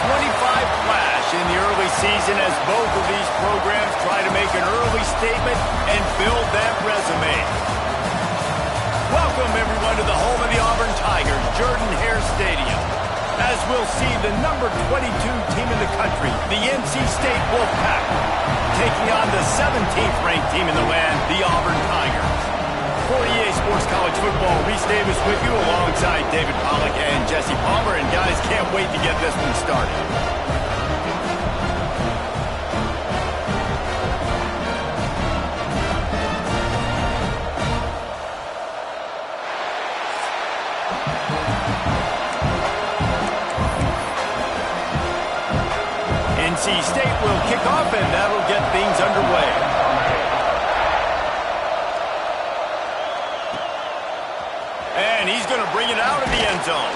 flash in the early season as both of these programs try to make an early statement and build that resume. Welcome, everyone, to the home of the Auburn Tigers, Jordan-Hare Stadium. As we'll see the number 22 team in the country, the NC State Wolfpack, taking on the 17th ranked team in the land, the Auburn Tigers. For EA Sports College Football, Reese Davis with you alongside David Pollack and Jesse Palmer. And guys, can't wait to get this one started. NC State will kick off, and that'll get things underway. And he's going to bring it out of the end zone.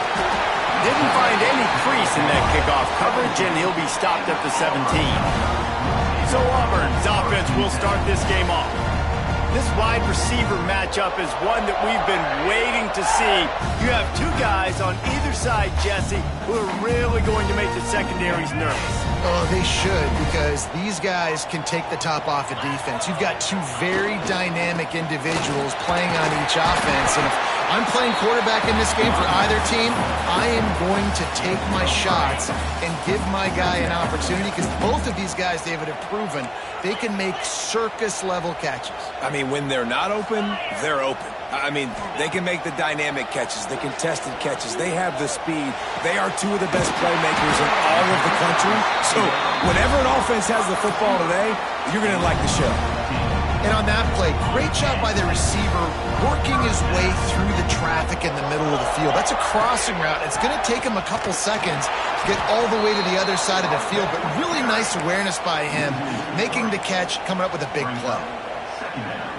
Didn't find any crease in that kickoff coverage, and he'll be stopped at the 17. So Auburn's offense will start this game off. This wide receiver matchup is one that we've been waiting to see. You have two guys on either side, Jesse, who are really going to make the secondaries nervous. Oh, they should, because these guys can take the top off of defense. You've got two very dynamic individuals playing on each offense, and if I'm playing quarterback in this game for either team, I am going to take my shots and give my guy an opportunity, because both of these guys, David, have proven they can make circus-level catches. I mean, when they're not open, they're open. I mean, they can make the dynamic catches, the contested catches. They have the speed. They are two of the best playmakers in all of the country. So whenever an offense has the football today, you're going to like the show. And on that play, great job by the receiver working his way through the traffic in the middle of the field. That's a crossing route. It's going to take him a couple seconds to get all the way to the other side of the field, but really nice awareness by him, making the catch, coming up with a big play.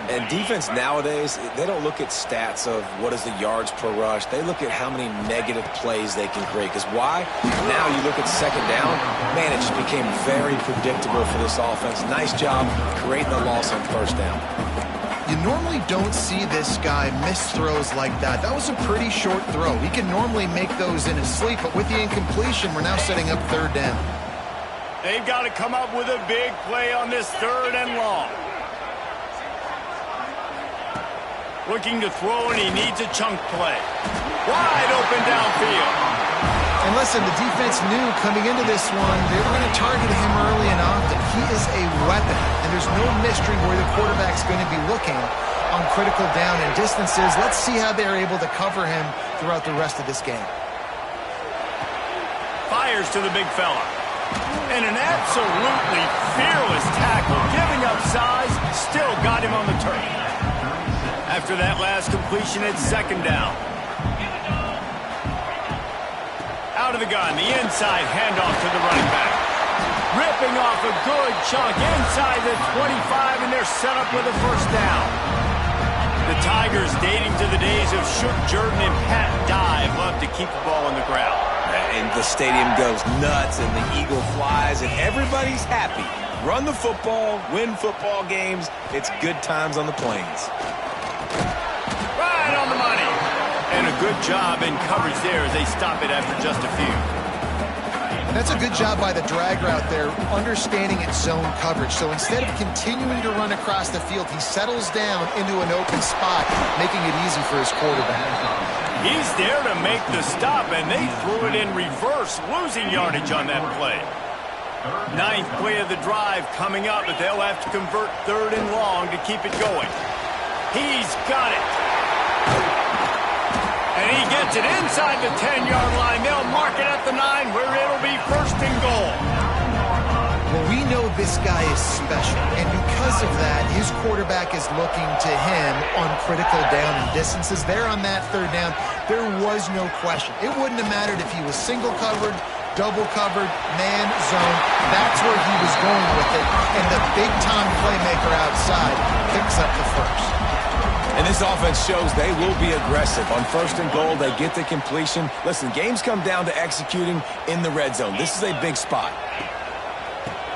And defense nowadays, they don't look at stats of what is the yards per rush. They look at how many negative plays they can create. Because why? Now you look at second down, man, it just became very predictable for this offense. Nice job creating the loss on first down. You normally don't see this guy miss throws like that. That was a pretty short throw. He can normally make those in his sleep, but with the incompletion, we're now setting up third down. They've got to come up with a big play on this third and long. Looking to throw, and he needs a chunk play. Wide open downfield. And listen, the defense knew coming into this one, they were going to target him early and often. He is a weapon, and there's no mystery where the quarterback's going to be looking on critical down and distances. Let's see how they're able to cover him throughout the rest of this game. Fires to the big fella. And an absolutely fearless tackle, giving up size, still got him on the turf. After that last completion, it's second down. Out of the gun, the inside handoff to the running back. Ripping off a good chunk inside the 25, and they're set up with a first down. The Tigers, dating to the days of Shook Jordan and Pat Dye, love to keep the ball on the ground. And the stadium goes nuts, and the eagle flies, and everybody's happy. Run the football, win football games. It's good times on the plains. Right on the money. And a good job in coverage there as they stop it after just a few. And that's a good job by the drag route there, understanding its zone coverage. So instead of continuing to run across the field, he settles down into an open spot, making it easy for his quarterback. He's there to make the stop, and they threw it in reverse, losing yardage on that play. Ninth play of the drive coming up, but they'll have to convert third and long to keep it going. He's got it. And he gets it inside the 10-yard line. They'll mark it at the 9, where it'll be first and goal. Well, we know this guy is special, and because of that, his quarterback is looking to him on critical down and distances. There on that third down, there was no question. It wouldn't have mattered if he was single covered, double covered, man, zone. That's where he was going with it, and the big-time playmaker outside picks up the first. And this offense shows they will be aggressive. On first and goal, they get the completion. Listen, games come down to executing in the red zone. This is a big spot.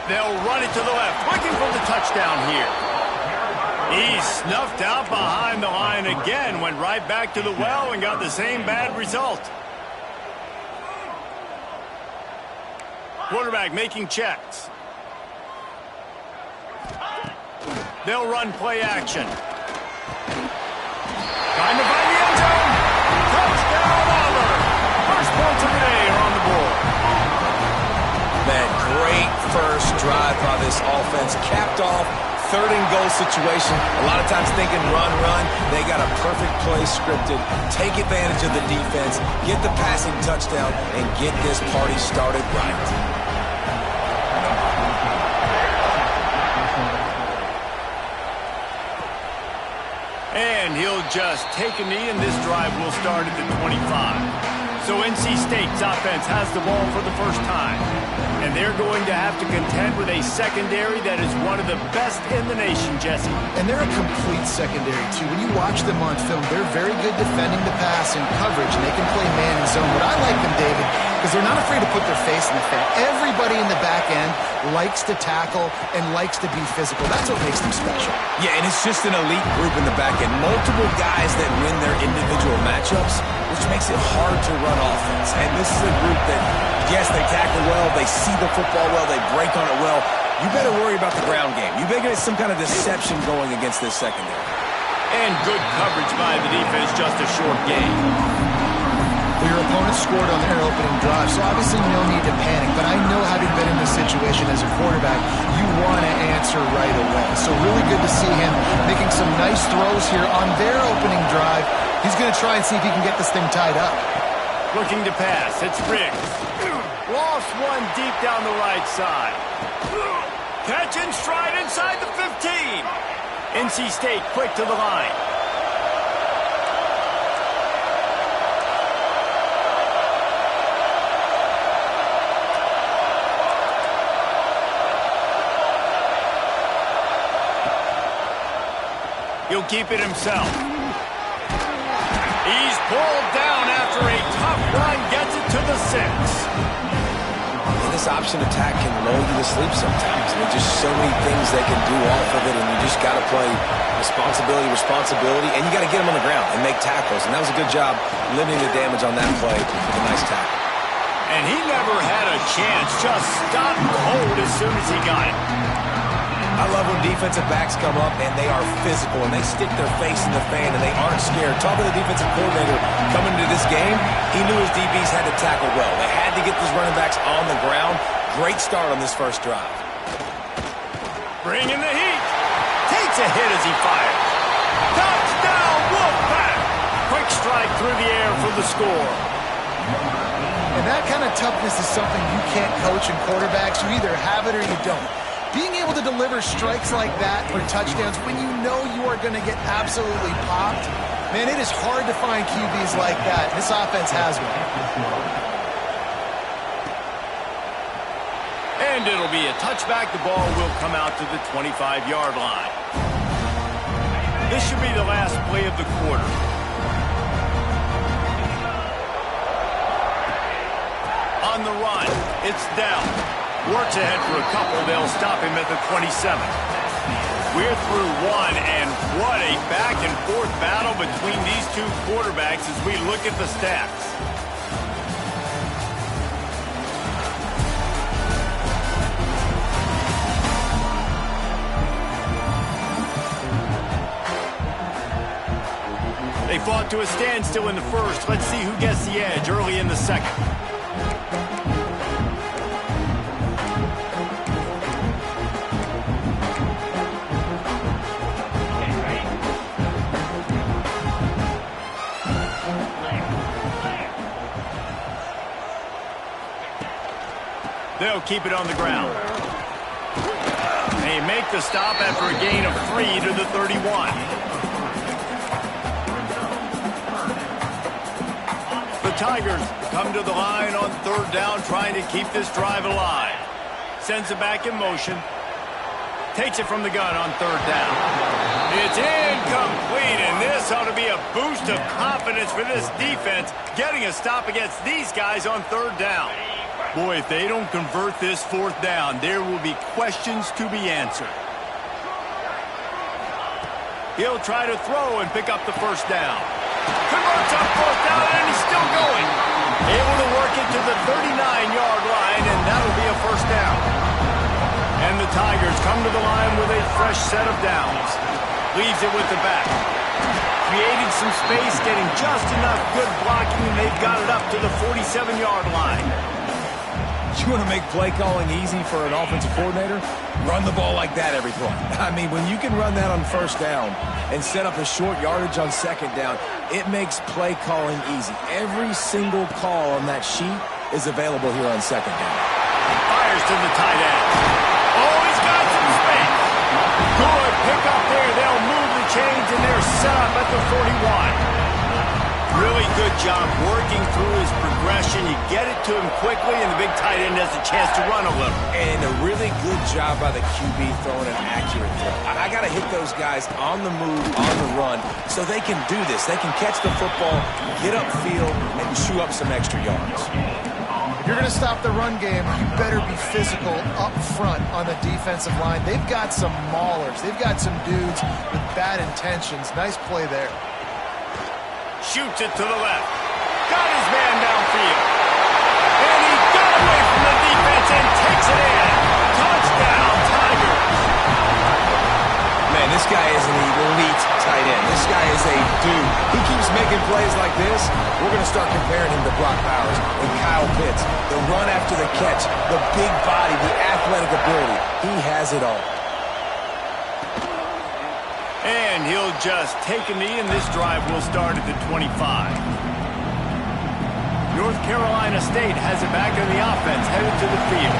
They'll run it to the left, looking for the touchdown here. He's snuffed out behind the line again, went right back to the well and got the same bad result. Quarterback making checks. They'll run play action. Trying to find the end zone. Touchdown, Auburn. First points of the day are on the board. Man, great first drive by this offense. Capped off, third and goal situation. A lot of times thinking run. They got a perfect play scripted. Take advantage of the defense, get the passing touchdown, and get this party started right. And he'll just take a knee, and this drive will start at the 25. So NC State's offense has the ball for the first time. And they're going to have to contend with a secondary that is one of the best in the nation, Jesse. And they're a complete secondary, too. When you watch them on film, they're very good defending the pass and coverage, and they can play man and zone. But I like them, David, because they're not afraid to put their face in the fan. Everybody in the back end likes to tackle and likes to be physical. That's what makes them special. Yeah, and it's just an elite group in the back end. Multiple guys that win their individual matchups, which makes it hard to run offense. And this is a group that, yes, they tackle well, they see the football well, they break on it well. You better worry about the ground game. You better get some kind of deception going against this secondary. And good coverage by the defense, just a short game. Well, your opponent scored on their opening drive, so obviously no need to panic. But I know, having been in this situation as a quarterback, you want to answer right away. So really good to see him making some nice throws here on their opening drive. He's going to try and see if he can get this thing tied up. Looking to pass. It's Riggs. Lost one deep down the right side. Catch and stride inside the 15. NC State quick to the line. He'll keep it himself. He's pulled down after a tough run, gets it to the 6. And this option attack can lull you to sleep sometimes. There's just so many things they can do off of it, and you just got to play responsibility, and you got to get them on the ground and make tackles. And that was a good job limiting the damage on that play with a nice tackle. And he never had a chance, just stopped cold as soon as he got it. I love when defensive backs come up and they are physical and they stick their face in the fan and they aren't scared. Talking to the defensive coordinator coming into this game, he knew his DBs had to tackle well. They had to get these running backs on the ground. Great start on this first drive. Bringing the heat. Takes a hit as he fires. Touchdown, Wolfpack. Quick strike through the air for the score. And that kind of toughness is something you can't coach in quarterbacks. You either have it or you don't. Being able to deliver strikes like that for touchdowns when you know you are going to get absolutely popped, man, it is hard to find QBs like that. This offense has one. And it'll be a touchback. The ball will come out to the 25-yard line. This should be the last play of the quarter. On the run, it's down. Works ahead for a couple. They'll stop him at the 27. We're through one, and what a back-and-forth battle between these two quarterbacks as we look at the stats. They fought to a standstill in the first. Let's see who gets the edge early in the second. They'll keep it on the ground. They make the stop after a gain of 3 to the 31. The Tigers come to the line on third down, trying to keep this drive alive. Sends it back in motion. Takes it from the gun on third down. It's incomplete, and this ought to be a boost of confidence for this defense, getting a stop against these guys on third down. Boy, if they don't convert this fourth down, there will be questions to be answered. He'll try to throw and pick up the first down. Converts on fourth down, and he's still going. Able to work it to the 39-yard line, and that'll be a first come to the line with a fresh set of downs. Leaves it with the back. Created some space, getting just enough good blocking, and they've got it up to the 47-yard line. You want to make play calling easy for an offensive coordinator? Run the ball like that every play. I mean, when you can run that on first down and set up a short yardage on second down, it makes play calling easy. Every single call on that sheet is available here on second down. Fires to the tight end. Oh, he's got some space. Good pick up there. They'll move the chains, and they're set up at the 41. Really good job working through his progression. You get it to him quickly, and the big tight end has a chance to run a little. And a really good job by the QB throwing an accurate throw. I got to hit those guys on the move, on the run, so they can do this. They can catch the football, get upfield, and chew up some extra yards. If you're going to stop the run game, you better be physical up front on the defensive line. They've got some maulers. They've got some dudes with bad intentions. Nice play there. Shoots it to the left. Got his man downfield. And he got away from the defense and takes it in. Touchdown, Tigers. Man, this guy is an elite tight end. This guy is a dude. He keeps making plays like this. We're going to start comparing him to Brock Bowers and Kyle Pitts. The run after the catch, the big body, the athletic ability. He has it all. And he'll just take a knee, and this drive will start at the 25. North Carolina State has it back in the offense, headed to the field.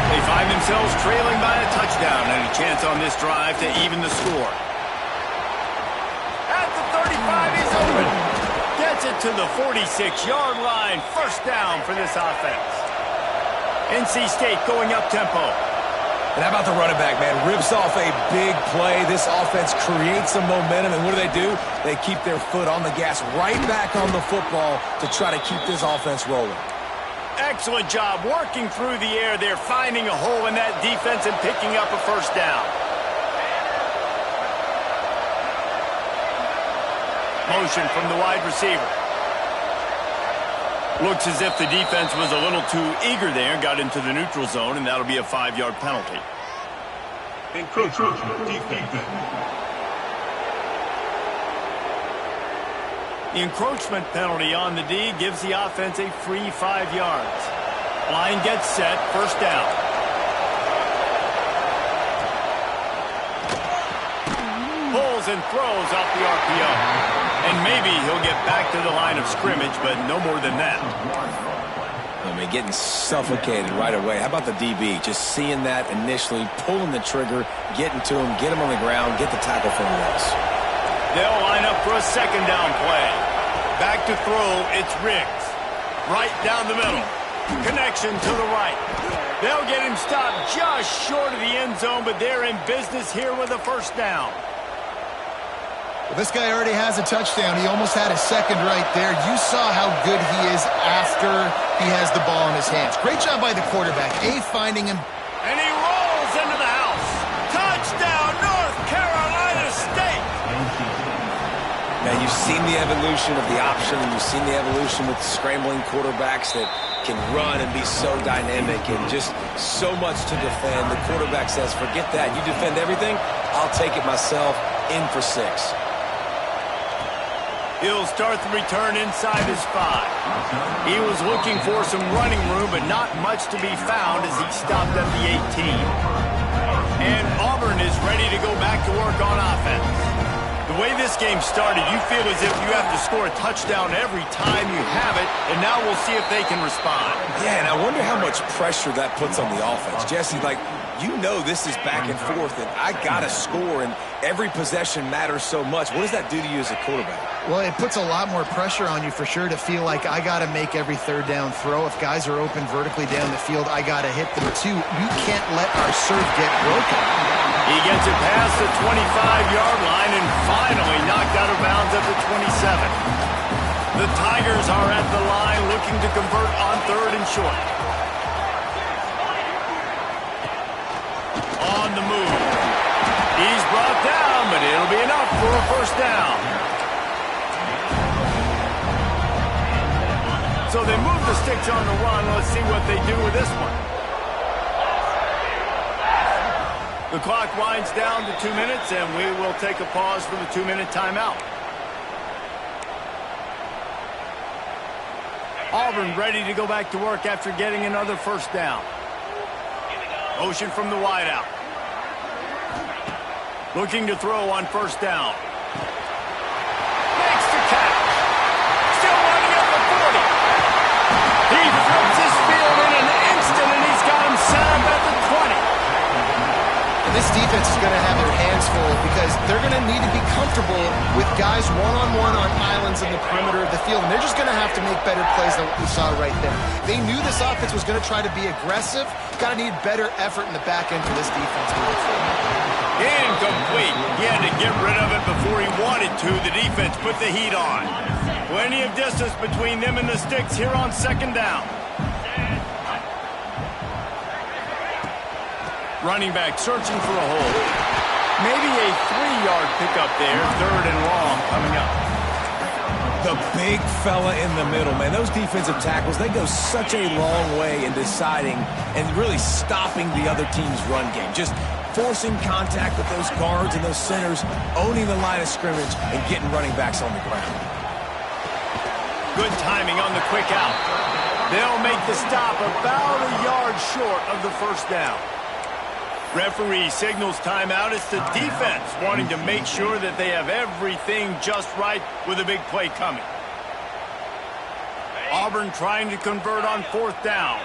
They find themselves trailing by a touchdown and a chance on this drive to even the score. At the 35, he's open. Gets it to the 46-yard line. First down for this offense. NC State going up-tempo. And how about the running back, man? Rips off a big play. This offense creates some momentum, and what do? They keep their foot on the gas right back on the football to try to keep this offense rolling. Excellent job working through the air. They're finding a hole in that defense and picking up a first down. Motion from the wide receiver. Looks as if the defense was a little too eager there, got into the neutral zone, and that'll be a 5-yard penalty. Encroachment defense. The encroachment penalty on the D gives the offense a free 5 yards. Line gets set, first down. Pulls and throws off the RPO. And maybe he'll get back to the line of scrimmage, but no more than that. I mean, getting suffocated right away. How about the DB? Just seeing that initially, pulling the trigger, getting to him, get him on the ground, get the tackle from the loss. They'll line up for a second down play. Back to throw, it's Riggs. Right down the middle. Connection to the right. They'll get him stopped just short of the end zone, but they're in business here with a first down. Well, this guy already has a touchdown. He almost had a second right there. You saw how good he is after he has the ball in his hands. Great job by the quarterback. Finding him. And he rolls into the house. Touchdown, North Carolina State. Now, you've seen the evolution of the option. You've seen the evolution with scrambling quarterbacks that can run and be so dynamic and just so much to defend. The quarterback says, forget that. You defend everything, I'll take it myself. In for 6. He'll start the return inside his 5. He was looking for some running room, but not much to be found as he stopped at the 18. And Auburn is ready to go back to work on offense. The way this game started, you feel as if you have to score a touchdown every time you have it, and now we'll see if they can respond. Yeah, and I wonder how much pressure that puts on the offense. Jesse, like, you know this is back and forth, and I got to score, and every possession matters so much. What does that do to you as a quarterback? Well, it puts a lot more pressure on you for sure to feel like I got to make every third down throw. If guys are open vertically down the field, I got to hit them too. You can't let our serve get broken. He gets it past the 25-yard line and finally knocked out of bounds at the 27. The Tigers are at the line looking to convert on third and short. On the move. He's brought down, but it'll be enough for a first down. So they move the sticks on the run. Let's see what they do with this one. The clock winds down to 2 minutes, and we will take a pause for the 2-minute timeout. Auburn ready to go back to work after getting another first down. Motion from the wideout. Looking to throw on first down. Makes the catch. Still running up the 40. He flips his field in an instant, and he's got him set up at the 20. And this defense is going to have their hands full because they're going to need to be comfortable with guys one-on-one on islands in the perimeter of the field, and they're just going to have to make better plays than what we saw right there. They knew this offense was going to try to be aggressive. Got to need better effort in the back end for this defense moving forward. Incomplete. He had to get rid of it before he wanted to. The defense put the heat on. Plenty of distance between them and the sticks here on second down. Running back searching for a hole. Maybe a 3-yard pickup there. 3rd and long coming up. The big fella in the middle, man. Those defensive tackles, they go such a long way in deciding and really stopping the other team's run game. Just forcing contact with those guards and those centers, owning the line of scrimmage, and getting running backs on the ground. Good timing on the quick out. They'll make the stop about a yard short of the first down. Referee signals timeout. It's the defense wanting to make sure that they have everything just right with a big play coming. Auburn trying to convert on 4th down.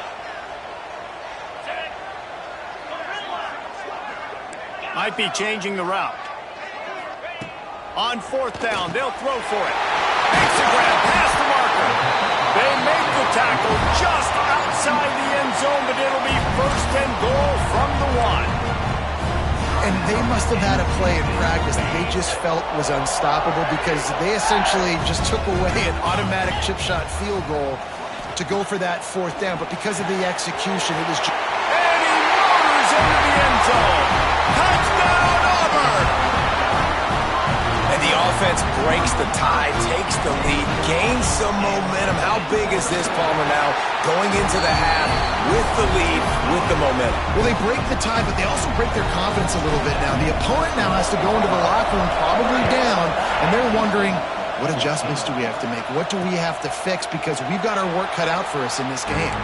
Might be changing the route. On 4th down, they'll throw for it. Makes the grab past the marker. They make the tackle just outside the end zone, but it'll be 1st and goal from the 1. And they must have had a play in practice that they just felt was unstoppable because they essentially just took away an automatic chip shot field goal to go for that 4th down. But because of the execution, it was just... And he motors into the end zone. Touchdown, Auburn! And the offense breaks the tie, takes the lead, gains some momentum. How big is this, Palmer, now? Going into the half with the lead, with the momentum. Well, they break the tie, but they also break their confidence a little bit now. The opponent now has to go into the locker room probably down, and they're wondering, what adjustments do we have to make? What do we have to fix? Because we've got our work cut out for us in this game.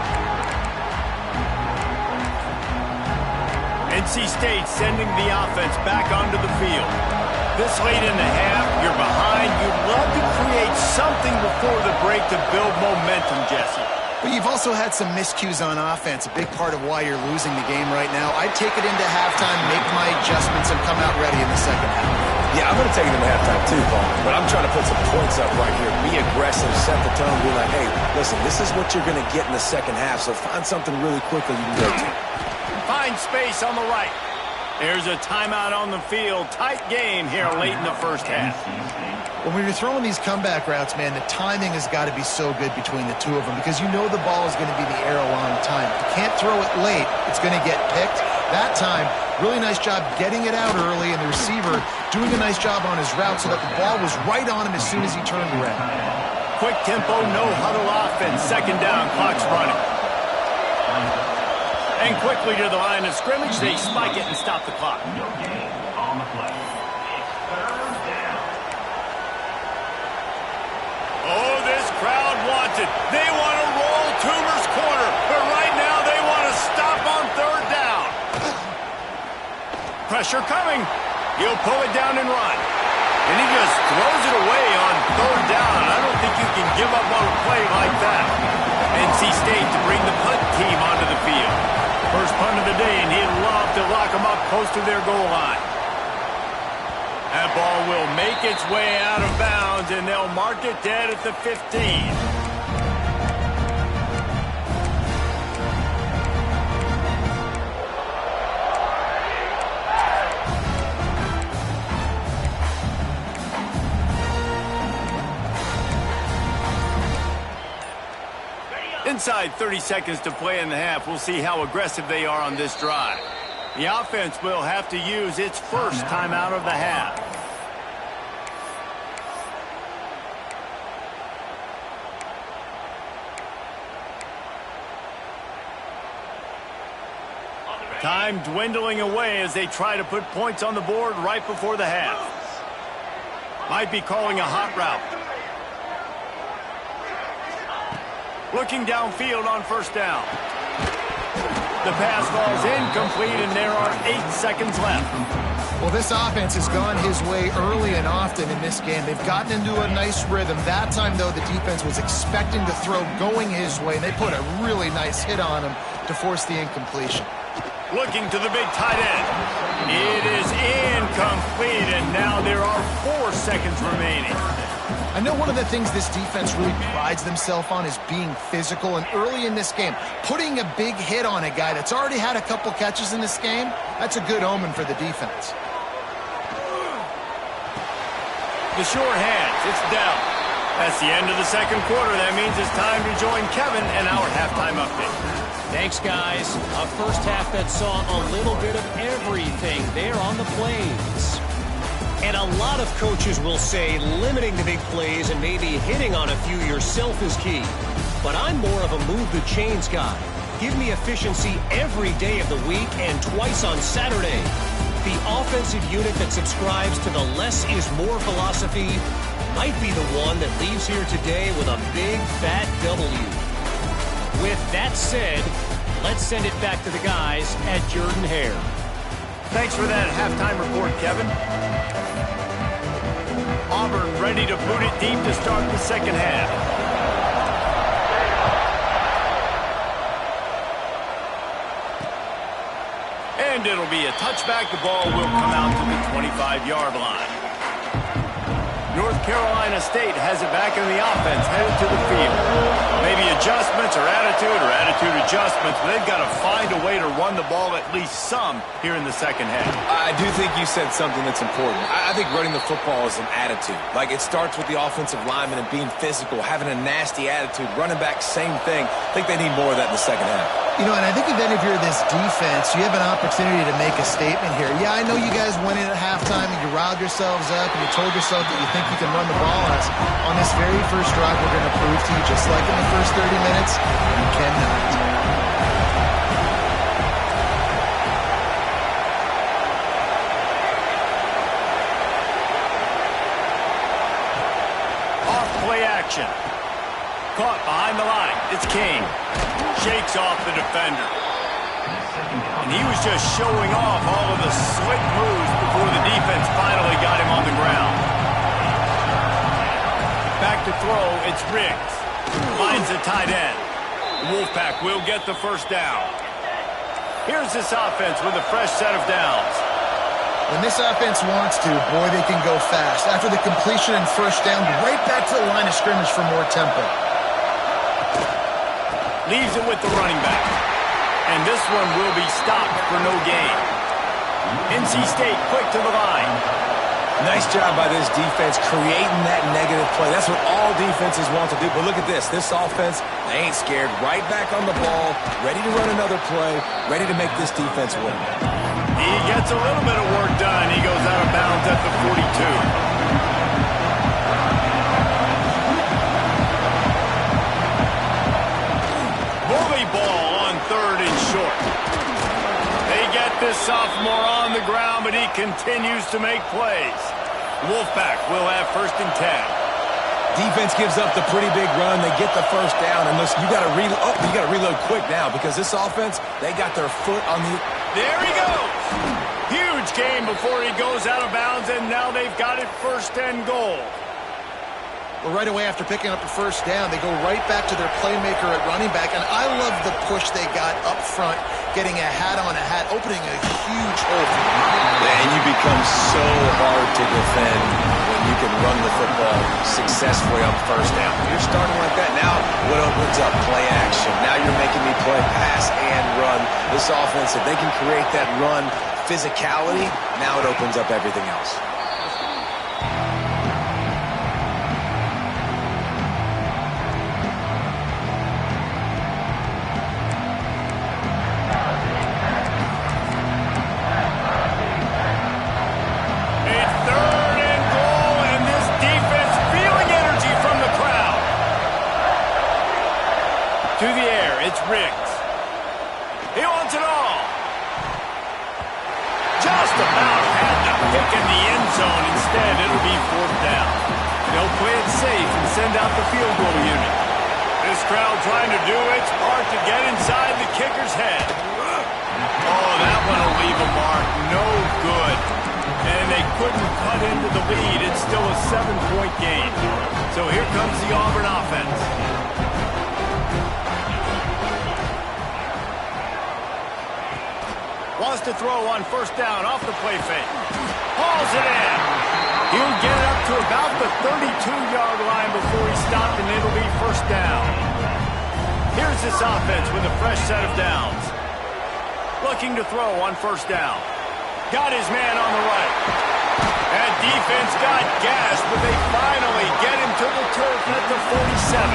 NC State sending the offense back onto the field. This late in the half, you're behind. You'd love to create something before the break to build momentum, Jesse. But you've also had some miscues on offense, a big part of why you're losing the game right now. I'd take it into halftime, make my adjustments, and come out ready in the second half. Yeah, I'm going to take it into halftime too, Paul. But I'm trying to put some points up right here. Be aggressive, set the tone, be like, hey, listen, this is what you're going to get in the second half, so find something really quickly you can go to. Find space on the right. There's a timeout on the field. Tight game here late in the first half. When you're throwing these comeback routes, man, the timing has got to be so good between the two of them because you know the ball is going to be the arrow on time. If you can't throw it late, it's going to get picked. That time, really nice job getting it out early, and the receiver doing a nice job on his route so that the ball was right on him as soon as he turned around. Quick tempo, no huddle offense. Second down, clock's running. And quickly to the line of scrimmage, they spike it and stop the clock. Oh, this crowd wants it. They want to roll Toomer's corner, but right now they want to stop on 3rd down. Pressure coming. He'll pull it down and run. And he just throws it away on 3rd down. I don't think you can give up on a play like that. NC State to bring the punt team onto the field. First punt of the day, and he'd love to lock them up close to their goal line. That ball will make its way out of bounds, and they'll mark it dead at the 15. Inside 30 seconds to play in the half. We'll see how aggressive they are on this drive. The offense will have to use its first timeout of the half. Time dwindling away as they try to put points on the board right before the half. Might be calling a hot route. Looking downfield on first down. The pass falls incomplete, and there are 8 seconds left. Well, this offense has gone his way early and often in this game. They've gotten into a nice rhythm. That time, though, the defense was expecting to throw going his way, and they put a really nice hit on him to force the incompletion. Looking to the big tight end. It is incomplete, and now there are 4 seconds remaining. I know one of the things this defense really prides themselves on is being physical, and early in this game, putting a big hit on a guy that's already had a couple catches in this game, that's a good omen for the defense. The sure hands, it's down. That's the end of the second quarter. That means it's time to join Kevin and our halftime update. Thanks, guys. A first half that saw a little bit of everything there on the plains. And a lot of coaches will say limiting the big plays and maybe hitting on a few yourself is key. But I'm more of a move the chains guy. Give me efficiency every day of the week and twice on Saturday. The offensive unit that subscribes to the less is more philosophy might be the one that leaves here today with a big fat W. With that said, let's send it back to the guys at Jordan-Hare. Thanks for that halftime report, Kevin. Auburn ready to boot it deep to start the second half. And it'll be a touchback. The ball will come out to the 25-yard line. North Carolina State has it back in the offense, headed to the field. Maybe adjustments or attitude adjustments, but they've got to find a way to run the ball at least some here in the second half. I do think you said something that's important. I think running the football is an attitude. Like, it starts with the offensive lineman and being physical, having a nasty attitude. Running back, same thing. I think they need more of that in the second half. You know, and I think then if you're this defense, you have an opportunity to make a statement here. Yeah, I know you guys went in at halftime and you riled yourselves up and you told yourself that you think you can run the ball on us. On this very first drive, we're going to prove to you, just like in the first 30 minutes, you cannot. Off play action. Caught behind the line. It's King. Shakes off the defender. And he was just showing off all of the slick moves before the defense finally got him on the ground. Back to throw, it's Riggs. Finds the tight end. The Wolfpack will get the first down. Here's this offense with a fresh set of downs. When this offense wants to, boy, they can go fast. After the completion and first down, right back to the line of scrimmage for more tempo. Leaves it with the running back. And this one will be stopped for no gain. NC State quick to the line. Nice job by this defense creating that negative play. That's what all defenses want to do. But look at this. This offense, they ain't scared. Right back on the ball, ready to run another play, ready to make this defense win. He gets a little bit of work done. He goes out of bounds at the 42. Ball on third and short. They get this sophomore on the ground, but he continues to make plays. Wolfpack will have first and 10. Defense gives up the pretty big run. They get the first down, and listen, you got to reload quick now because this offense, they got their foot on the. There he goes. Huge game before he goes out of bounds, and now they've got it first and goal. Well, right away after picking up the first down, they go right back to their playmaker at running back. And I love the push they got up front, getting a hat on a hat, opening a huge hole for them. Man, you become so hard to defend when you can run the football successfully on first down. When you're starting like that, now what opens up? Play action. Now you're making me play pass and run. This offense, if they can create that run physicality, now it opens up everything else. To the air, it's Riggs. He wants it all. about had the pick in the end zone. Instead, it'll be 4th down. They'll play it safe and send out the field goal unit. This crowd trying to do its part to get inside the kicker's head. Oh, that one will leave a mark. No good. And they couldn't cut into the lead. It's still a 7-point game. So here comes the Auburn offense. Wants to throw on 1st down off the play fake. Hauls it in. He'll get it up to about the 32-yard line before he stopped, and it'll be 1st down. Here's this offense with a fresh set of downs. Looking to throw on 1st down. Got his man on the right. That defense got gassed, but they finally get him to the turf at the 47.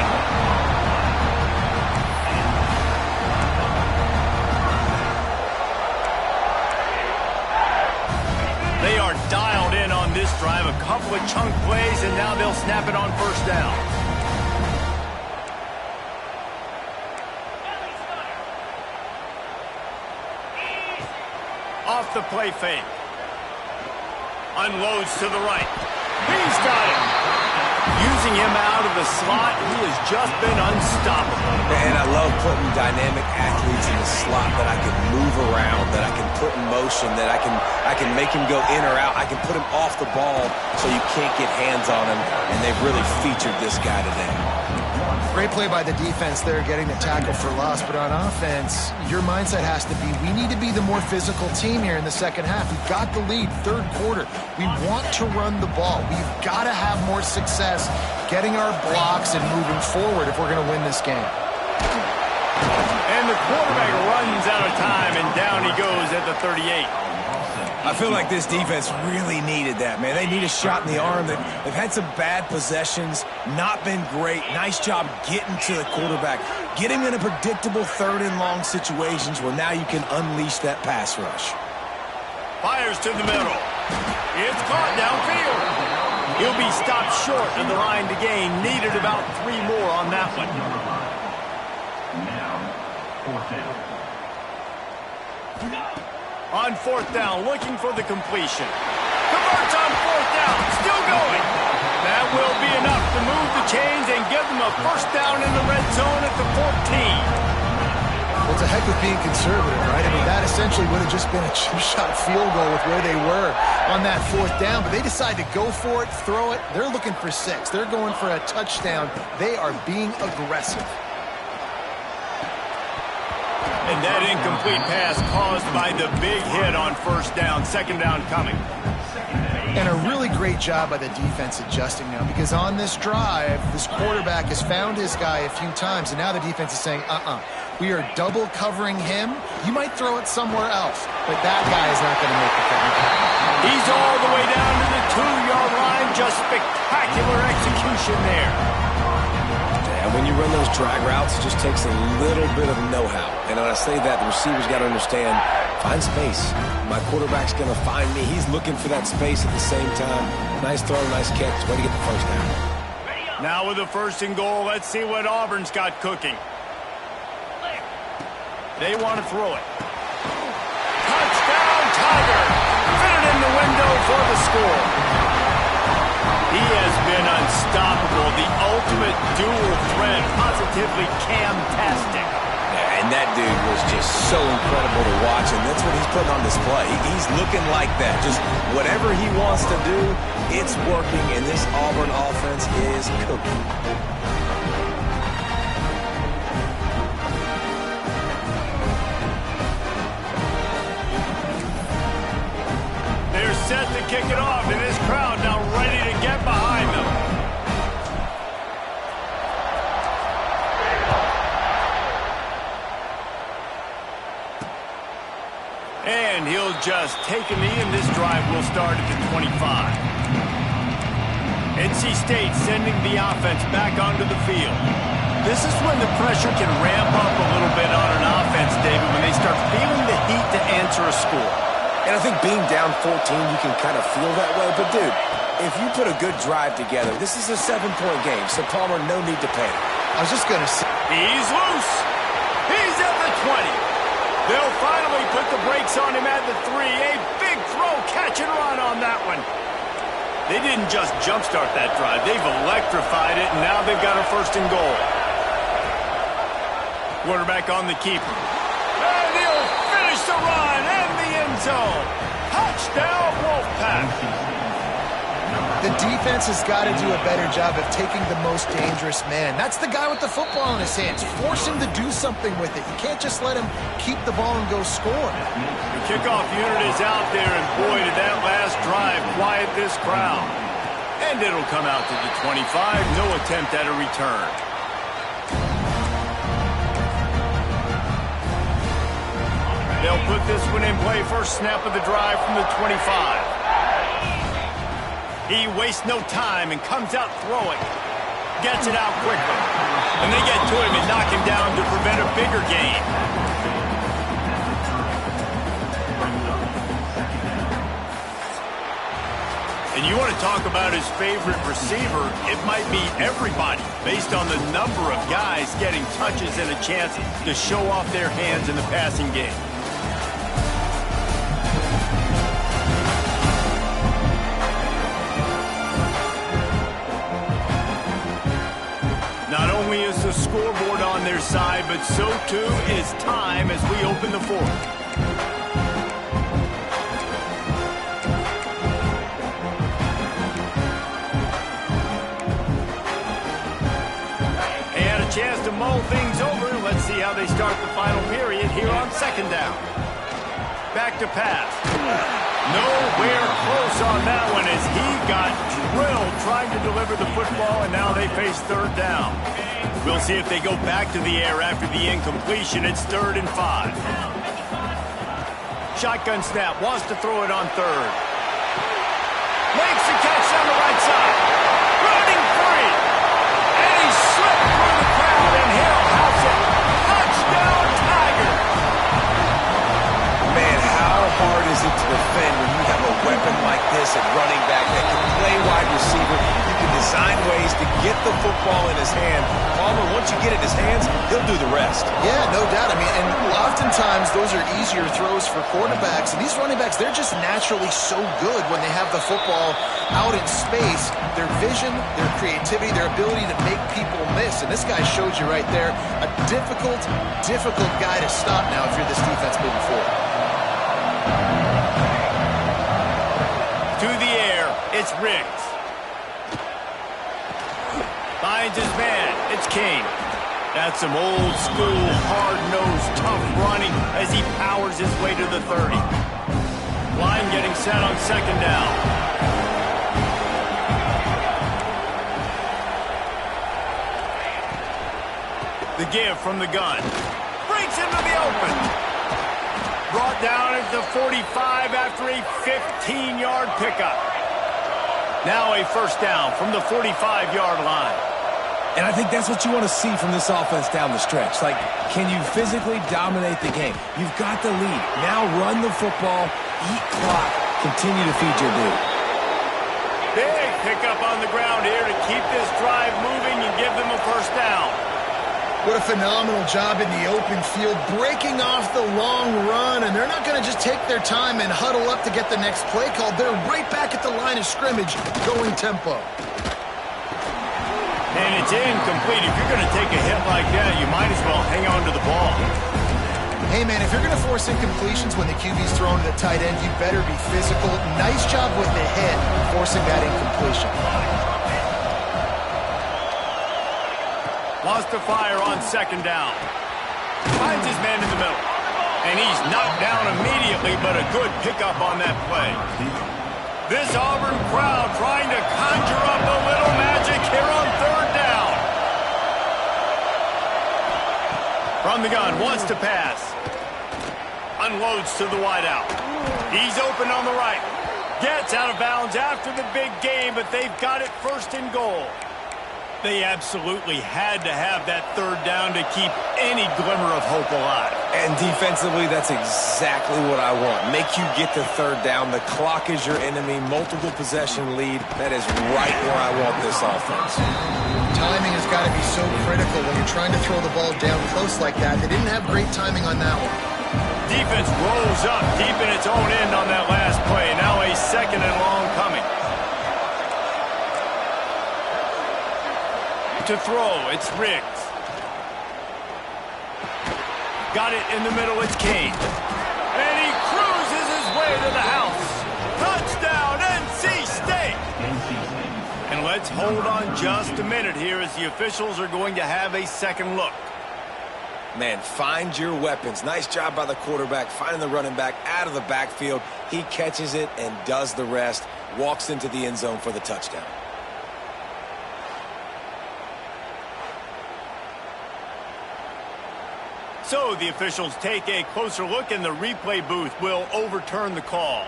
They are dialed in on this drive. A couple of chunk plays, and now they'll snap it on 1st down. Off the play fake. Unloads to the right. He's got it. Using him out of the slot, he has just been unstoppable. And I love putting dynamic athletes in the slot that I can move around, that I can put in motion, that I can make him go in or out. I can put him off the ball so you can't get hands on him, and they've really featured this guy today. Great play by the defense there, getting the tackle for loss. But on offense, your mindset has to be, we need to be the more physical team here in the second half. We've got the lead, 3rd quarter. We want to run the ball. We've got to have more success getting our blocks and moving forward if we're going to win this game. And the quarterback runs out of time, and down he goes at the 38. I feel like this defense really needed that, man. They need a shot in the arm. They've had some bad possessions, not been great. Nice job getting to the quarterback. Get him in a predictable 3rd and long situations where now you can unleash that pass rush. Fires to the middle. It's caught downfield. He'll be stopped short of the line to gain. Needed about 3 more on that one. Now, 4th down. On 4th down, looking for the completion. Converts on 4th down, still going. That will be enough to move the chains and give them a 1st down in the red zone at the 14. Well, it's a heck of being conservative, right? I mean, that essentially would have just been a chip shot field goal with where they were on that 4th down. But they decide to go for it, throw it. They're looking for 6. They're going for a touchdown. They are being aggressive. And that incomplete pass caused by the big hit on 1st down. 2nd down coming. And a really great job by the defense adjusting now, because on this drive, this quarterback has found his guy a few times, and now the defense is saying, we are double covering him. You might throw it somewhere else, but that guy is not going to make the play. He's all the way down to the 2-yard line. Just spectacular execution there. And when you run those drag routes, it just takes a little bit of know-how. And when I say that, the receiver's got to understand, find space. My quarterback's going to find me. He's looking for that space at the same time. Nice throw, nice catch. Way to get the 1st down. Now with the 1st and goal, let's see what Auburn's got cooking. They want to throw it. Touchdown, Tiger! Fit it in the window for the score. He has been unstoppable, the ultimate dual threat, positively Cam-tastic. Yeah, and that dude was just so incredible to watch, and that's what he's putting on display. He's looking like that. Just whatever he wants to do, it's working, and this Auburn offense is cooking. They're set to kick it off, and this crowd now ready to get behind them. And he'll just take a knee, and this drive will start at the 25. NC State sending the offense back onto the field. This is when the pressure can ramp up a little bit on an offense, David, when they start feeling the heat to answer a score. And I think being down 14, you can kind of feel that way. But, dude, if you put a good drive together, this is a 7-point game. So, Palmer, no need to panic. I was just going to say. He's loose. He's at the 20. They'll finally put the brakes on him at the 3. A big throw, catch and run on that one. They didn't just jumpstart that drive. They've electrified it, and now they've got a 1st and goal. Quarterback on the keeper. And he'll finish the run in the end zone. Touchdown, Wolfpack. The defense has got to do a better job of taking the most dangerous man. That's the guy with the football in his hands. Force him to do something with it. You can't just let him keep the ball and go score. The kickoff unit is out there, and boy, did that last drive quiet this crowd. And it'll come out to the 25. No attempt at a return. They'll put this one in play. First snap of the drive from the 25. He wastes no time and comes out throwing. Gets it out quickly. And they get to him and knock him down to prevent a bigger gain. And you want to talk about his favorite receiver, it might be everybody, based on the number of guys getting touches and a chance to show off their hands in the passing game. Not only is the scoreboard on their side, but so too is time as we open the 4th. They had a chance to mull things over. Let's see how they start the final period here on 2nd down. Back to pass. Nowhere close on that one as he got drilled trying to deliver the football, and now they face 3rd down. We'll see if they go back to the air after the incompletion. It's 3rd and 5. Shotgun snap, wants to throw it on 3rd. Makes the catch on the right side. Running free. And he slipped through the crowd, and he'll house it. Touchdown, Tiger. Man, how hard is it to defend when you have a weapon like this at running back that can play wide receiver? You can design ways to get the football in his hand. Palmer, once you get it in his hands, he'll do the rest. Yeah, no doubt. I mean, and oftentimes those are easier throws for quarterbacks. And these running backs, they're just naturally so good when they have the football out in space. Their vision, their creativity, their ability to make people miss. And this guy showed you right there, a difficult guy to stop now if you're this defense moving forward. To the air, it's Riggs. Finds his man, it's King. That's some old school, hard-nosed, tough running as he powers his way to the 30. Line getting set on 2nd down. The give from the gun. Breaks into the open. Brought down at the 45 after a 15-yard pickup. Now a 1st down from the 45-yard line. And I think that's what you want to see from this offense down the stretch. Like, can you physically dominate the game? You've got the lead. Now run the football, eat clock, continue to feed your dude. Big pickup on the ground here to keep this drive moving and give them a 1st down. What a phenomenal job in the open field, breaking off the long run, and they're not going to just take their time and huddle up to get the next play called. They're right back at the line of scrimmage, going tempo. And it's incomplete. If you're going to take a hit like that, you might as well hang on to the ball. Hey, man, if you're going to force incompletions when the QB's thrown to the tight end, you better be physical. Nice job with the hit, forcing that incompletion. Wants to fire on 2nd down. Finds his man in the middle. And he's knocked down immediately, but a good pickup on that play. This Auburn crowd trying to conjure up a little magic here on 3rd down. From the gun, wants to pass. Unloads to the wideout. He's open on the right. Gets out of bounds after the big game, but they've got it 1st and goal. They absolutely had to have that 3rd down to keep any glimmer of hope alive. And defensively, that's exactly what I want. Make you get the 3rd down. The clock is your enemy. Multiple possession lead. That is right where I want this offense. Timing has got to be so critical when you're trying to throw the ball down close like that. They didn't have great timing on that one. defense rolls up deep in its own end on that last play. Now a second and long coming. To throw, it's Riggs. Got it in the middle, it's Kane. And he cruises his way to the house. Touchdown, NC State! And let's hold on just a minute here as the officials are going to have a second look. Man, find your weapons. Nice job by the quarterback, finding the running back out of the backfield. He catches it and does the rest. Walks into the end zone for the touchdown. So the officials take a closer look, and the replay booth will overturn the call.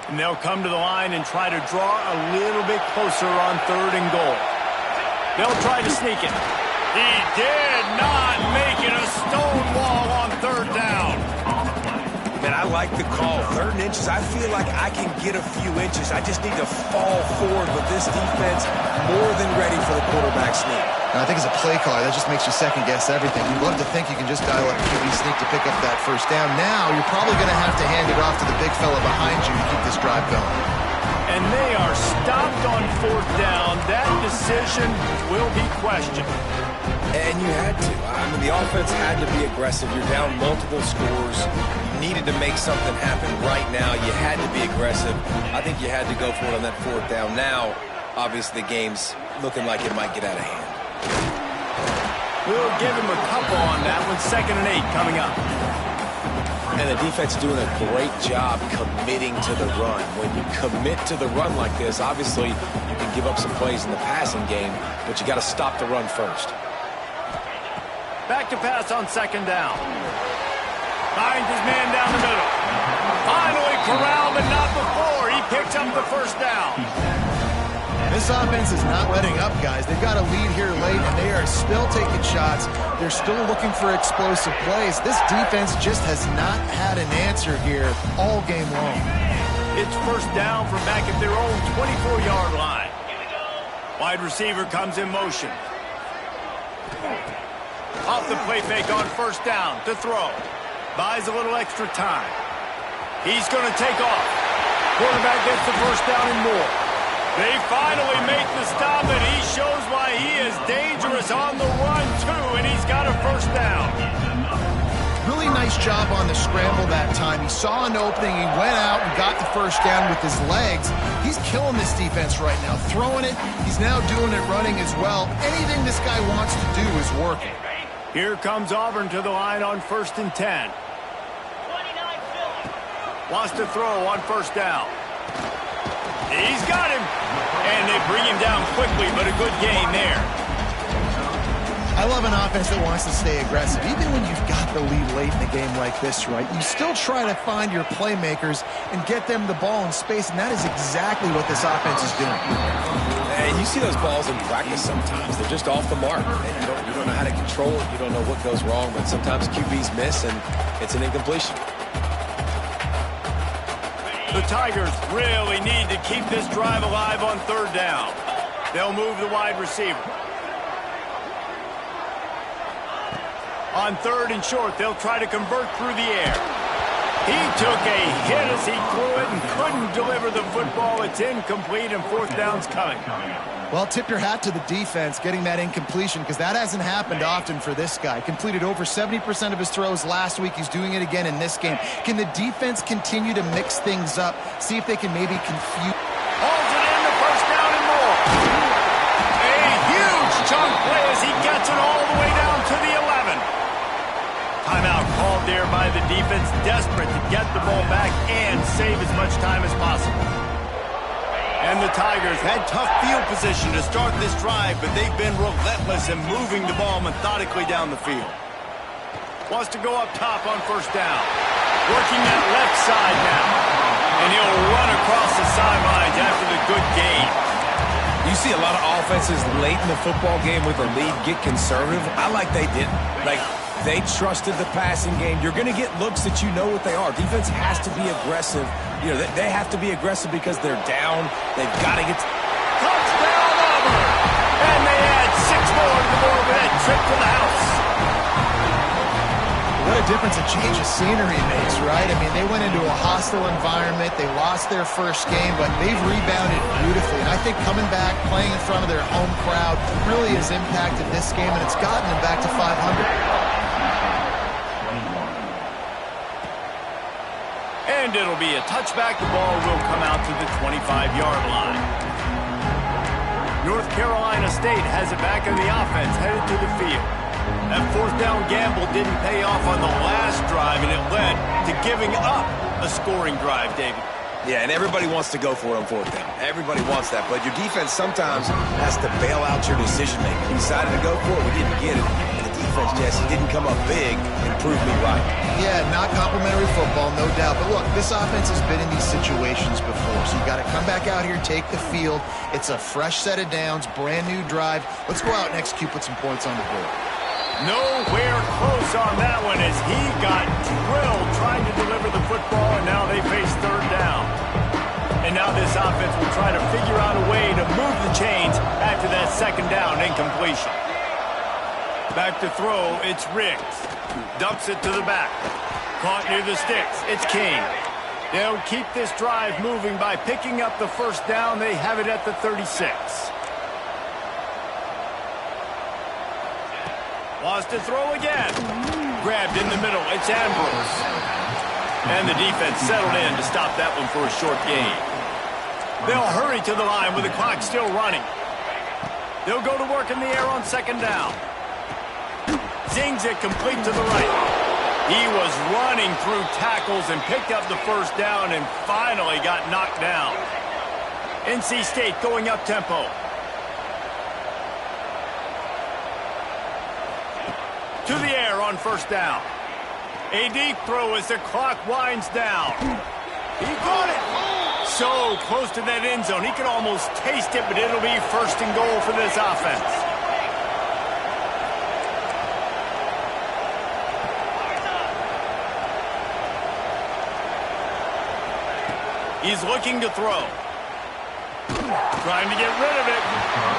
And they'll come to the line and try to draw a little bit closer on 3rd and goal. They'll try to sneak it. He did not make it a stone wall on 3rd down. Man, I like the call. 3rd and inches, I feel like I can get a few inches. I just need to fall forward with this defense more than ready for the quarterback sneak. And I think as a play caller, that just makes you second-guess everything. You'd love to think you can just dial up a QB sneak to pick up that first down. Now, you're probably going to have to hand it off to the big fella behind you to keep this drive going. And they are stopped on 4th down. That decision will be questioned. And you had to. I mean, the offense had to be aggressive. You're down multiple scores. You needed to make something happen right now. You had to be aggressive. I think you had to go for it on that 4th down. Now, obviously, the game's looking like it might get out of hand. We'll give him a couple on that one. 2nd and 8 coming up. And the defense doing a great job committing to the run. When you commit to the run like this, obviously, you can give up some plays in the passing game, but you got to stop the run first. Back to pass on 2nd down. Finds his man down the middle. Finally corralled, but not before. He picks up the 1st down. This offense is not letting up, guys. They've got a lead here late, and they are still taking shots. They're still looking for explosive plays. This defense just has not had an answer here all game long. It's 1st down from back at their own 24-yard line. Wide receiver comes in motion. Off the play fake on 1st down to throw. Buys a little extra time. He's going to take off. Quarterback gets the 1st down and more. They finally make the stop, and he shows why he is dangerous on the run, too, and he's got a 1st down. Really nice job on the scramble that time. He saw an opening, he went out and got the 1st down with his legs. He's killing this defense right now, throwing it. He's now doing it running as well. Anything this guy wants to do is working. Here comes Auburn to the line on 1st and 10. Wants to throw on 1st down. He's got him. And they bring him down quickly, but a good gain there. I love an offense that wants to stay aggressive. Even when you've got the lead late in a game like this, right, you still try to find your playmakers and get them the ball in space, and that is exactly what this offense is doing. And you see those balls in practice sometimes. They're just off the mark. And you don't know how to control it. You don't know what goes wrong, but sometimes QBs miss, and it's an incompletion. The Tigers really need to keep this drive alive on 3rd down. They'll move the wide receiver. On 3rd and short, they'll try to convert through the air. He took a hit as he threw it and couldn't deliver the football. It's incomplete, and 4th down's coming. Well, tip your hat to the defense getting that incompletion, because that hasn't happened often for this guy. Completed over 70% of his throws last week. He's doing it again in this game. Can the defense continue to mix things up? See if they can maybe confuse. Holds it in, the 1st down and more. A huge chunk play as he gets it all the way down to the 11. Timeout called there by the defense, desperate to get the ball back and save as much time as possible. And the Tigers had tough field position to start this drive, but they've been relentless in moving the ball methodically down the field. Wants to go up top on 1st down. Working that left side now. And he'll run across the sidelines after the good gain. You see a lot of offenses late in the football game with a lead get conservative. I like they didn't. Like, they trusted the passing game. You're going to get looks that you know what they are. Defense has to be aggressive. You know, they have to be aggressive because they're down. They've got to get... Touchdown, Auburn! And they add trip to the house. What a difference a change of scenery makes, right? I mean, they went into a hostile environment. They lost their first game, but they've rebounded beautifully. And I think coming back, playing in front of their home crowd really has impacted this game, and it's gotten them back to 500. And it'll be a touchback. The ball will come out to the 25-yard line. North Carolina State has it back in the offense, headed to the field. That fourth down gamble didn't pay off on the last drive, and it led to giving up a scoring drive, David. Yeah, and everybody wants to go for it on fourth down. Everybody wants that, but your defense sometimes has to bail out your decision-making. We decided to go for it. We didn't get it. And the defense, Jesse, didn't come up big and prove me right. Yeah, not complimentary football, no doubt. But look, this offense has been in these situations before, so you got to come back out here, take the field. It's a fresh set of downs, brand new drive. Let's go out and execute, put some points on the board. Nowhere close on that one as he got drilled trying to deliver the football, and now they face third down. And now this offense will try to figure out a way to move the chains after that second down incompletion. Back to throw, it's Riggs. Dumps it to the back. Caught near the sticks, it's King. They'll keep this drive moving by picking up the first down. They have it at the 36. Lost to throw again. Grabbed in the middle. It's Ambrose. And the defense settled in to stop that one for a short gain. They'll hurry to the line with the clock still running. They'll go to work in the air on second down. Zings it complete to the right. He was running through tackles and picked up the first down and finally got knocked down. NC State going up tempo. To the air on first down. A deep throw as the clock winds down. He got it. So close to that end zone. He could almost taste it, but it'll be first and goal for this offense. He's looking to throw. Trying to get rid of it.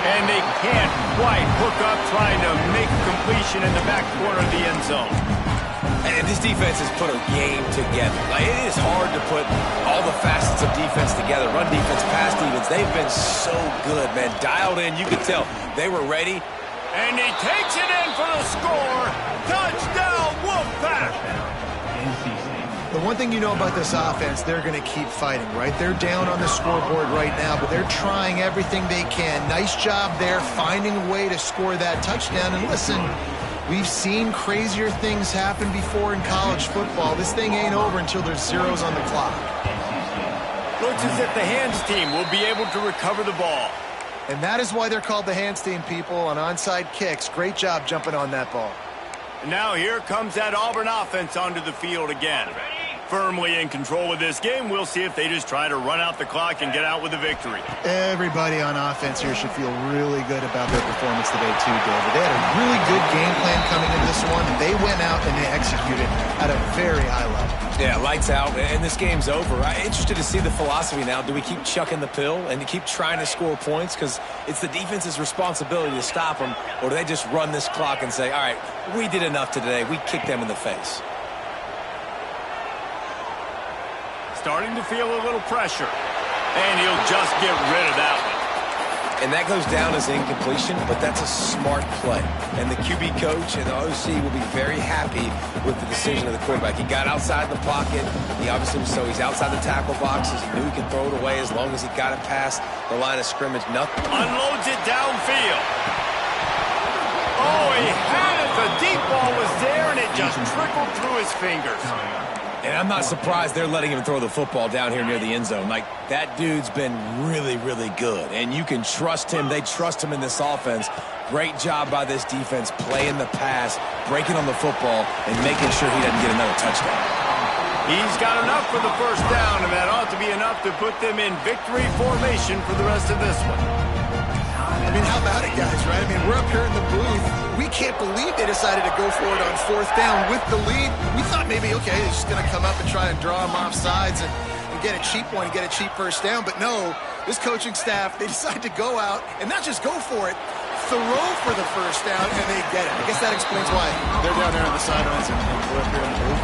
And they can't quite hook up, trying to make a completion in the back corner of the end zone. And this defense has put a game together. Like, it is hard to put all the facets of defense together. Run defense, pass defense. They've been so good, man. Dialed in. You could tell they were ready. And he takes it in for the score. Touchdown, Wolfpack. The one thing you know about this offense, they're going to keep fighting, right? They're down on the scoreboard right now, but they're trying everything they can. Nice job there, finding a way to score that touchdown. And listen, we've seen crazier things happen before in college football. This thing ain't over until there's zeros on the clock. Looks as if the hands team will be able to recover the ball. And that is why they're called the hands team, people, on onside kicks. Great job jumping on that ball. And now here comes that Auburn offense onto the field again. Firmly in control of this game. We'll see if they just try to run out the clock and get out with a victory. Everybody on offense here should feel really good about their performance today too, David. They had a really good game plan coming into this one, and they went out and they executed at a very high level. Yeah, lights out, and this game's over. I'm interested to see the philosophy now. Do we keep chucking the pill and keep trying to score points because it's the defense's responsibility to stop them, or do they just run this clock and say, all right, we did enough today. We kicked them in the face. Starting to feel a little pressure. And he'll just get rid of that one. And that goes down as incompletion, but that's a smart play. And the QB coach and the OC will be very happy with the decision of the quarterback. He got outside the pocket. He obviously was, so he's outside the tackle boxes. He knew he could throw it away as long as he got it past the line of scrimmage. Nothing. Unloads it downfield. Oh, he had it. The deep ball was there, and it just trickled through his fingers. And I'm not surprised they're letting him throw the football down here near the end zone. Like, that dude's been really, really good. And you can trust him. They trust him in this offense. Great job by this defense playing the pass, breaking on the football, and making sure he doesn't get another touchdown. He's got enough for the first down, and that ought to be enough to put them in victory formation for the rest of this one. I mean, how about it, guys, right? I mean, we're up here in the booth. We can't believe they decided to go for it on fourth down with the lead. We thought maybe, okay, they're just going to come up and try to draw them off sides and get a cheap one, get a cheap first down. But no, this coaching staff, they decided to go out and not just go for it, throw for the first down, and they get it. I guess that explains why they're down there on the sidelines and we're up here in the booth.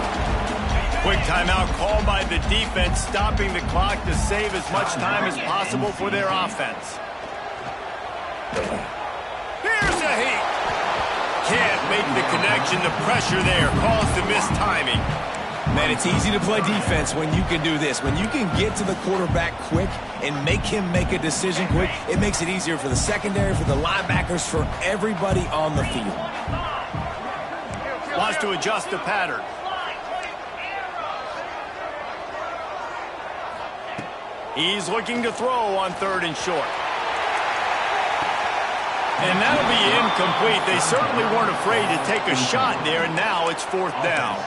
Quick timeout called by the defense, stopping the clock to save as much time as possible for their offense. Here's a heat. Can't make the connection. The pressure there caused the mistiming. Man, it's easy to play defense when you can do this. When you can get to the quarterback quick and make him make a decision quick, it makes it easier for the secondary, for the linebackers, for everybody on the field. Wants to adjust the pattern. He's looking to throw on 3rd and short. And that'll be incomplete. They certainly weren't afraid to take a shot there, and now it's 4th down.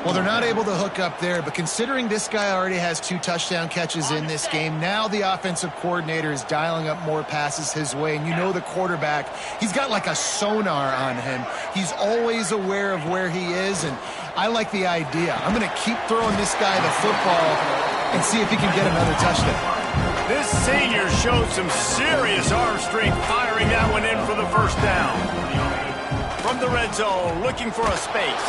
Well, they're not able to hook up there, but considering this guy already has 2 touchdown catches in this game, now the offensive coordinator is dialing up more passes his way. And you know the quarterback, he's got like a sonar on him. He's always aware of where he is, and I like the idea. I'm going to keep throwing this guy the football and see if he can get another touchdown. This senior showed some serious arm strength, firing that one in for the first down. From the red zone, looking for a space.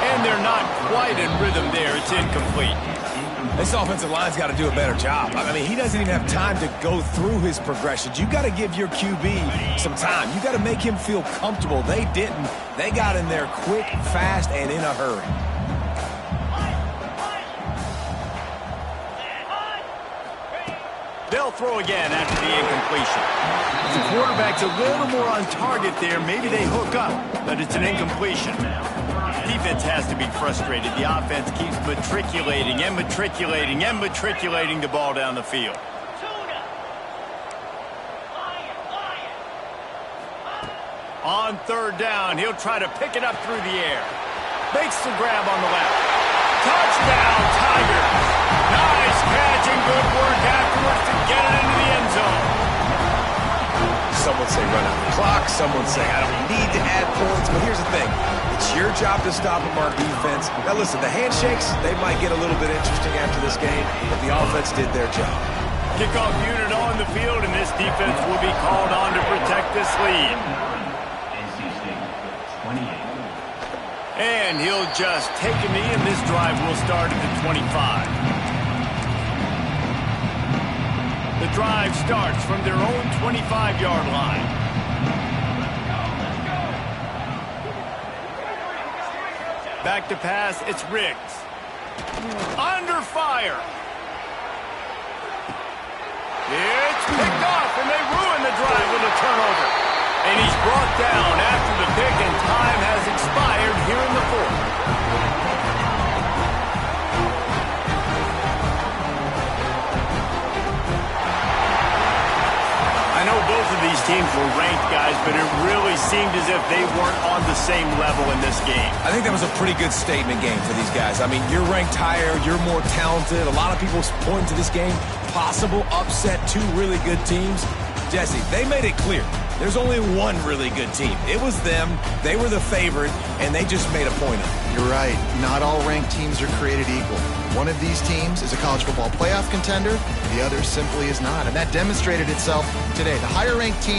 And they're not quite in rhythm there. It's incomplete. This offensive line's got to do a better job. I mean, he doesn't even have time to go through his progressions. You got to give your QB some time. You got to make him feel comfortable. They didn't. They got in there quick, fast, and in a hurry. They'll throw again after the incompletion. The quarterback's a little more on target there. Maybe they hook up, but it's an incompletion. Defense has to be frustrated. The offense keeps matriculating and matriculating and matriculating the ball down the field. On 3rd down, he'll try to pick it up through the air. Makes the grab on the left. Touchdown, Tigers! Nice catch and good work afterwards to get it into the end zone. Some would say run out the clock. Some would say I don't need to add points. But here's the thing. It's your job to stop them, our defense. Now, listen, the handshakes, they might get a little bit interesting after this game, but the offense did their job. Kickoff unit on the field, and this defense will be called on to protect this lead. And he'll just take a knee, and this drive will start at the 25. The drive starts from their own 25-yard line. Back to pass, it's Riggs. Under fire. It's picked off, and they ruin the drive with a turnover. And he's brought down after the pick, and time has expired here in the 4th. I know both of these teams were ranked, guys, but it really seemed as if they weren't on the same level in this game. I think that was a pretty good statement game for these guys. I mean, you're ranked higher, you're more talented. A lot of people point to this game, possible upset, 2 really good teams. Jesse, they made it clear. There's only one really good team. It was them. They were the favorite, and they just made a point of it. You're right. Not all ranked teams are created equal. One of these teams is a college football playoff contender. The other simply is not. And that demonstrated itself today. The higher ranked team